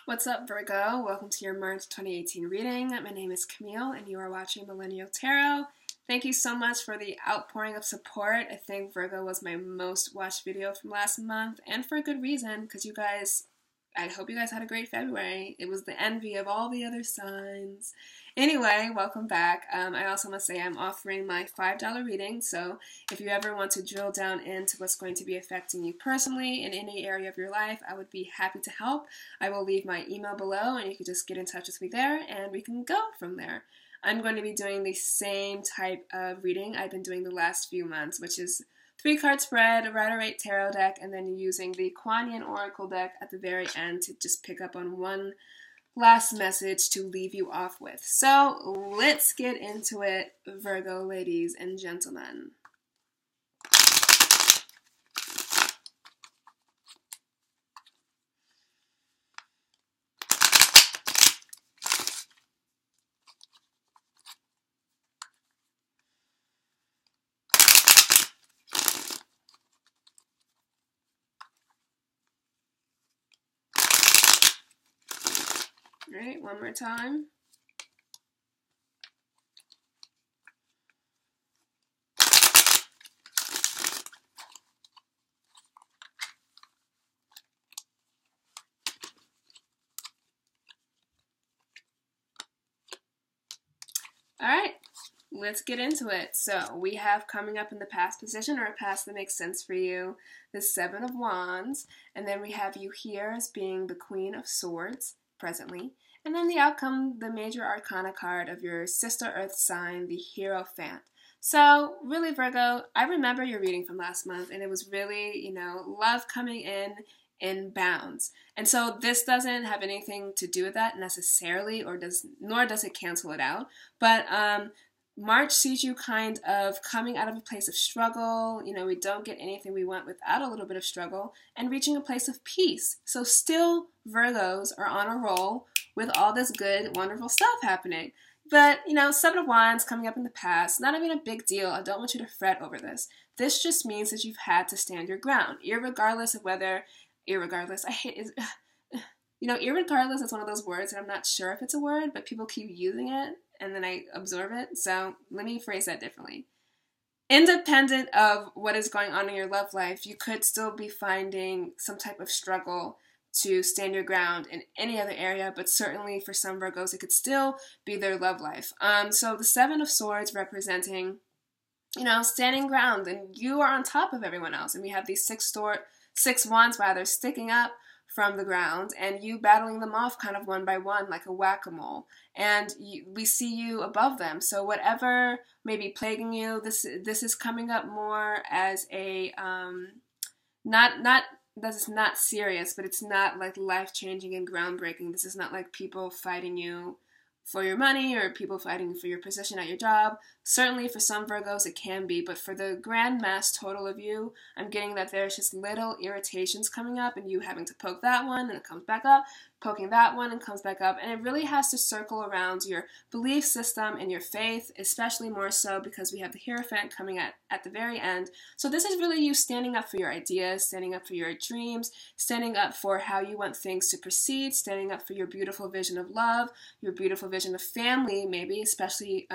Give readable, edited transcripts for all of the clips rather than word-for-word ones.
What's up, Virgo? Welcome to your March 2018 reading. My name is Camille, and you are watching Millennial Tarot. Thank you so much for the outpouring of support. I think Virgo was my most watched video from last month, and for a good reason, because I hope you guys had a great February. It was the envy of all the other signs. Anyway, welcome back. I also must say I'm offering my $5 reading, so if you ever want to drill down into what's going to be affecting you personally in any area of your life, I would be happy to help. I will leave my email below, and you can just get in touch with me there, and we can go from there. I'm going to be doing the same type of reading I've been doing the last few months, which is 3-card spread, a Rider-Waite tarot deck, and then using the Kuan Yin Oracle deck at the very end to just pick up on one last message to leave you off with. So let's get into it, Virgo ladies and gentlemen. All right, one more time. All right, let's get into it. So we have coming up in the past position, or a past that makes sense for you, the Seven of Wands, and then we have you here as being the Queen of Swords presently, and then the outcome, the major arcana card of your sister earth sign, the Hierophant. So really, Virgo, I remember your reading from last month, and it was really, love coming in bounds. And so this doesn't have anything to do with that necessarily, nor does it cancel it out. But March sees you kind of coming out of a place of struggle. We don't get anything we want without a little bit of struggle, and reaching a place of peace. So still, Virgos are on a roll with all this good, wonderful stuff happening. But, Seven of Wands coming up in the past, not even a big deal. I don't want you to fret over this. This just means that you've had to stand your ground, irregardless of whether, irregardless is one of those words that I'm not sure if it's a word, but people keep using it, and then I absorb it. So let me phrase that differently. Independent of what is going on in your love life, you could still be finding some type of struggle to stand your ground in any other area, but certainly for some Virgos, it could still be their love life. So the Seven of Swords representing, standing ground, and you are on top of everyone else. And we have these six wands sticking up from the ground, and you battling them off kind of one by one like a whack-a-mole. And we see you above them. So whatever may be plaguing you, this is coming up more as a that is not serious, but it's not like life-changing and groundbreaking. This is not like people fighting you for your money or people fighting for your position at your job. Certainly for some Virgos it can be, but for the grand mass total of you, I'm getting that there's just little irritations coming up, and you having to poke that one and it comes back up, poking that one and comes back up, and it really has to circle around your belief system and your faith, especially more so because we have the Hierophant coming at the very end. So this is really you standing up for your ideas, standing up for your dreams, standing up for how you want things to proceed, standing up for your beautiful vision of love, your beautiful vision of family, maybe, especially,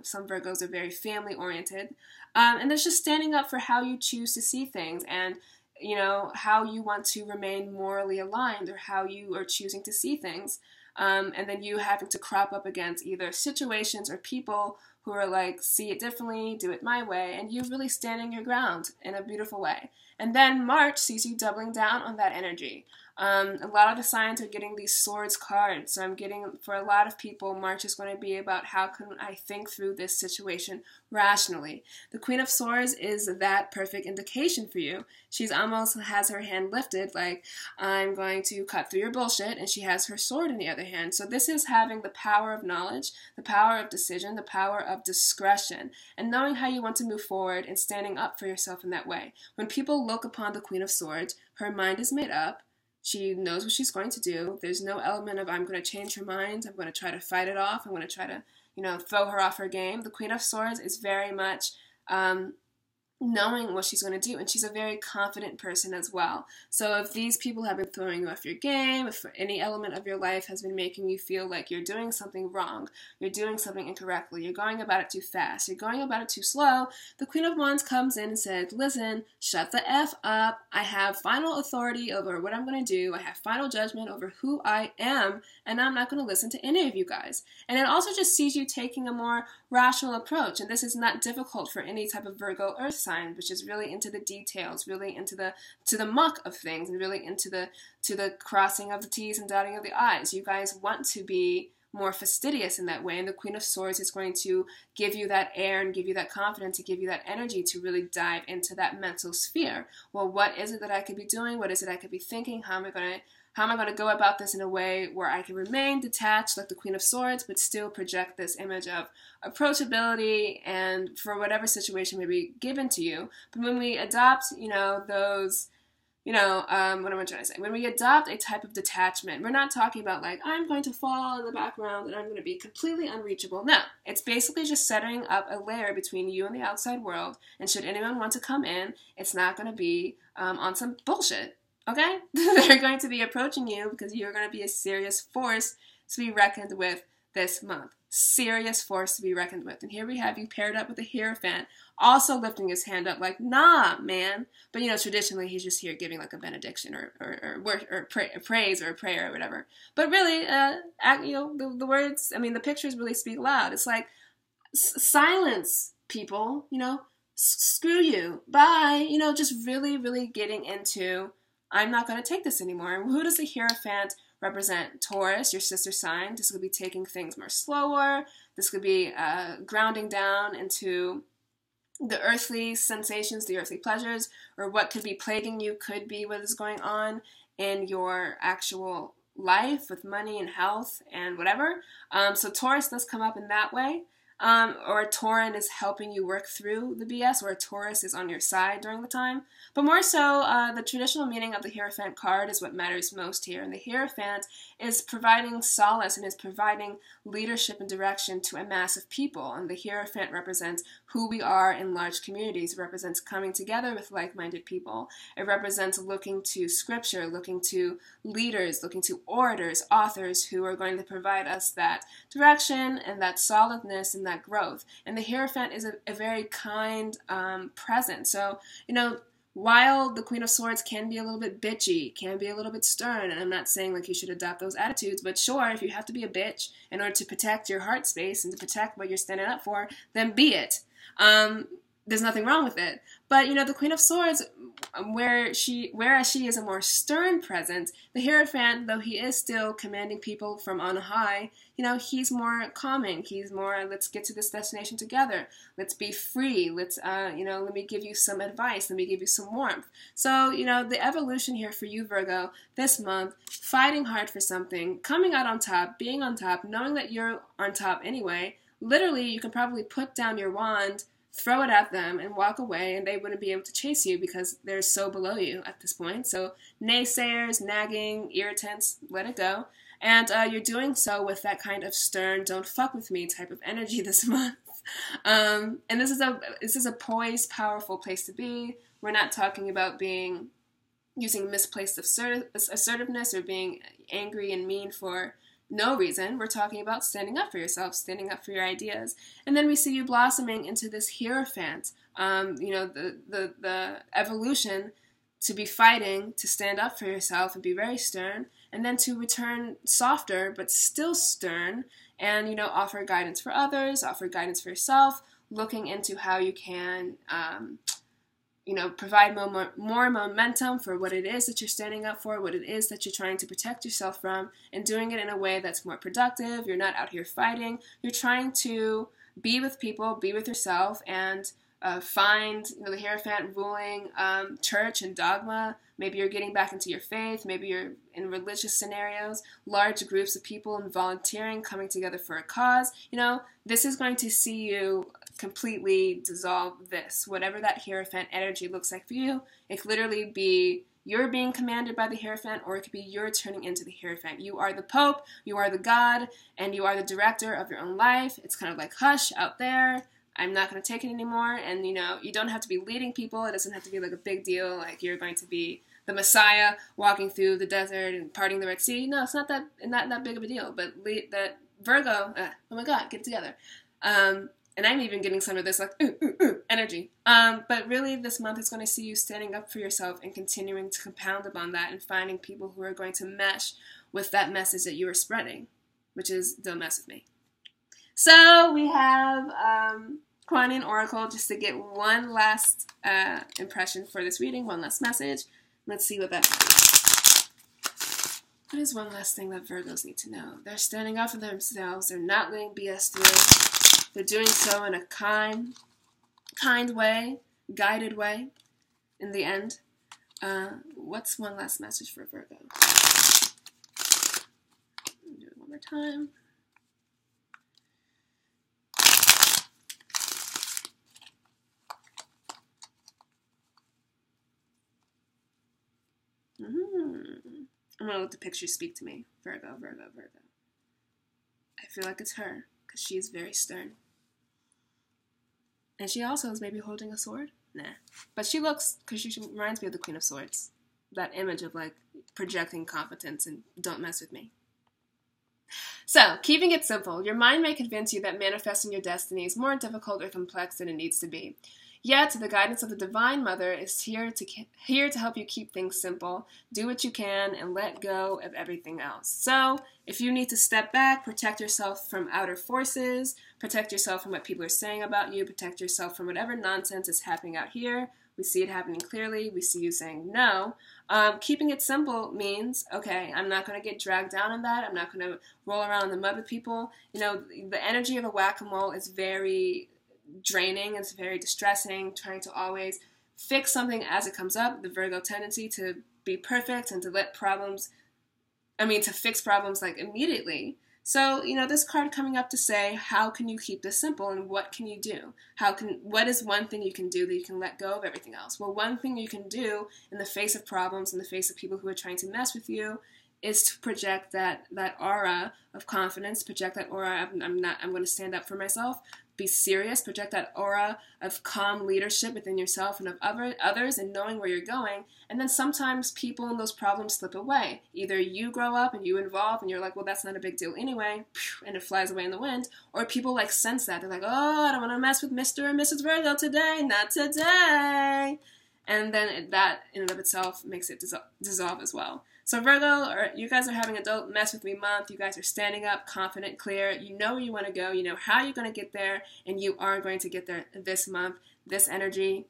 some Virgos are very family oriented. And there's just standing up for how you choose to see things, and how you want to remain morally aligned, or how you are choosing to see things. And then you having to crop up against either situations or people who are like, see it differently, do it my way, and you really standing your ground in a beautiful way. And then March sees you doubling down on that energy. A lot of the signs are getting these swords cards. So I'm getting, for a lot of people, March is going to be about how can I think through this situation rationally. The Queen of Swords is that perfect indication for you. She's almost has her hand lifted, like, I'm going to cut through your bullshit, and she has her sword in the other hand. So this is having the power of knowledge, the power of decision, the power of discretion, and knowing how you want to move forward and standing up for yourself in that way. When people look upon the Queen of Swords, her mind is made up. She knows what she's going to do. There's no element of, I'm going to change her mind, I'm going to try to fight it off, I'm going to try to, throw her off her game. The Queen of Swords is very much knowing what she's going to do, and she's a very confident person as well. So if these people have been throwing you off your game, if any element of your life has been making you feel like you're doing something wrong, you're doing something incorrectly, you're going about it too fast, you're going about it too slow, the Queen of Wands comes in and says, listen, shut the F up. I have final authority over what I'm going to do. I have final judgment over who I am, and I'm not going to listen to any of you guys. And it also just sees you taking a more rational approach, and this is not difficult for any type of Virgo earth sign, which is really into the details, really into the muck of things, and really into the crossing of the T's and dotting of the I's. You guys want to be more fastidious in that way, and the Queen of Swords is going to give you that air and give you that confidence, to give you that energy to really dive into that mental sphere. Well, what is it that I could be doing? What is it I could be thinking? How am I going to go about this in a way where I can remain detached like the Queen of Swords, but still project this image of approachability and for whatever situation may be given to you. But when we adopt, those, what am I trying to say? When we adopt a type of detachment, we're not talking about like, I'm going to fall in the background and I'm going to be completely unreachable. No, it's basically just setting up a layer between you and the outside world. And should anyone want to come in, it's not going to be on some bullshit. Okay? They're going to be approaching you because you're going to be a serious force to be reckoned with this month. Serious force to be reckoned with. And here we have you paired up with the Hierophant, also lifting his hand up like, nah, man. But, traditionally he's just here giving like a benediction or praise or a prayer or whatever. But really, the words, the pictures really speak loud. It's like, silence, people, screw you, bye. Just really, really getting into, I'm not going to take this anymore. And who does the Hierophant represent? Taurus, your sister sign. This could be taking things more slower. This could be grounding down into the earthly sensations, the earthly pleasures, or what could be plaguing you could be what is going on in your actual life with money and health and whatever. So Taurus does come up in that way. Or a Tauran is helping you work through the BS, or a Taurus is on your side during the time. But more so, the traditional meaning of the Hierophant card is what matters most here. And the Hierophant is providing solace and is providing leadership and direction to a mass of people. And the Hierophant represents who we are in large communities. It represents coming together with like-minded people. It represents looking to scripture, looking to leaders, looking to orators, authors who are going to provide us that direction and that solidness and that growth. And the Hierophant is a very kind presence. So, while the Queen of Swords can be a little bit bitchy, can be a little bit stern, and I'm not saying like you should adopt those attitudes, but sure, if you have to be a bitch in order to protect your heart space and to protect what you're standing up for, then be it. There's nothing wrong with it. But, the Queen of Swords, whereas she is a more stern presence, the Hierophant, though he is still commanding people from on high, he's more calming. He's more, let's get to this destination together. Let's be free. Let's, let me give you some advice. Let me give you some warmth. So, the evolution here for you, Virgo, this month, fighting hard for something, coming out on top, being on top, knowing that you're on top anyway. Literally, you can probably put down your wand, throw it at them, and walk away, and they wouldn't be able to chase you because they're so below you at this point. So naysayers, nagging, irritants, let it go. And you're doing so with that kind of stern, don't fuck with me type of energy this month. And this is a poised, powerful place to be. We're not talking about using misplaced assertiveness or being angry and mean for no reason. We're talking about standing up for yourself, standing up for your ideas. And then we see you blossoming into this Hierophant, the evolution to be fighting, to stand up for yourself and be very stern, and then to return softer but still stern and, offer guidance for others, offer guidance for yourself, looking into how you can provide more momentum for what it is that you're standing up for, what it is that you're trying to protect yourself from, and doing it in a way that's more productive. You're not out here fighting. You're trying to be with people, be with yourself, and find the Hierophant ruling church and dogma. Maybe you're getting back into your faith. Maybe you're in religious scenarios, large groups of people and volunteering, coming together for a cause. This is going to see you completely dissolve this. Whatever that Hierophant energy looks like for you, it could literally be you're being commanded by the Hierophant, or it could be you're turning into the Hierophant. You are the Pope, you are the God, and you are the director of your own life. It's kind of like hush out there. I'm not going to take it anymore. And, you know, you don't have to be leading people. It doesn't have to be like a big deal. Like you're going to be the Messiah walking through the desert and parting the Red Sea. No, it's not that big of a deal. But that Virgo, oh my God, get it together. And I'm even getting some of this like energy. But really this month is going to see you standing up for yourself and continuing to compound upon that and finding people who are going to mesh with that message that you are spreading, which is don't mess with me. So we have Quanian Oracle, just to get one last impression for this reading, one last message. Let's see what that is. What is one last thing that Virgos need to know? They're standing up for themselves. They're not letting BS through. They're doing so in a kind way, guided way, in the end. What's one last message for Virgo? Do it one more time. I'm going to let the picture speak to me. Virgo, Virgo, Virgo. I feel like it's her, because she's very stern. And she also is maybe holding a sword? Nah. But she looks, because she reminds me of the Queen of Swords. That image of, like, projecting competence and don't mess with me. So, keeping it simple, your mind may convince you that manifesting your destiny is more difficult or complex than it needs to be. Yet, the guidance of the Divine Mother is here to help you keep things simple, do what you can, and let go of everything else. So, if you need to step back, protect yourself from outer forces, protect yourself from what people are saying about you, protect yourself from whatever nonsense is happening out here. We see it happening clearly. We see you saying no. Keeping it simple means, okay, I'm not going to get dragged down in that. I'm not going to roll around in the mud with people. You know, the energy of a whack-a-mole is very draining. It's very distressing, trying to always fix something as it comes up. The Virgo tendency to be perfect and to fix problems like immediately. So, you know, this card coming up to say, how can you keep this simple and what can you do? What is one thing you can do that you can let go of everything else? Well, one thing you can do in the face of problems, in the face of people who are trying to mess with you, is to project that aura of confidence, project that aura of, I'm going to stand up for myself, be serious, project that aura of calm leadership within yourself and of others and knowing where you're going. And then sometimes people and those problems slip away. Either you grow up and you evolve and you're like, well, that's not a big deal anyway, and it flies away in the wind. Or people like sense that. They're like, oh, I don't want to mess with Mr. and Mrs. Virgo today, not today. And then that in and of itself makes it dissolve as well. So Virgo, you guys are having a don't mess with me month. You guys are standing up, confident, clear. You know where you want to go. You know how you're going to get there. And you are going to get there this month. This energy,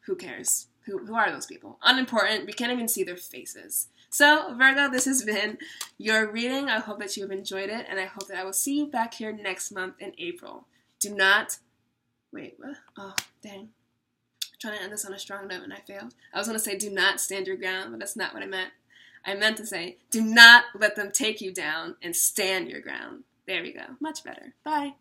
who cares? Who are those people? Unimportant. We can't even see their faces. So Virgo, this has been your reading. I hope that you have enjoyed it. And I hope that I will see you back here next month in April. Do not... Wait, what? Oh, dang. I'm trying to end this on a strong note and I failed. I was going to say do not stand your ground, but that's not what I meant. I meant to say, do not let them take you down and stand your ground. There we go. Much better. Bye.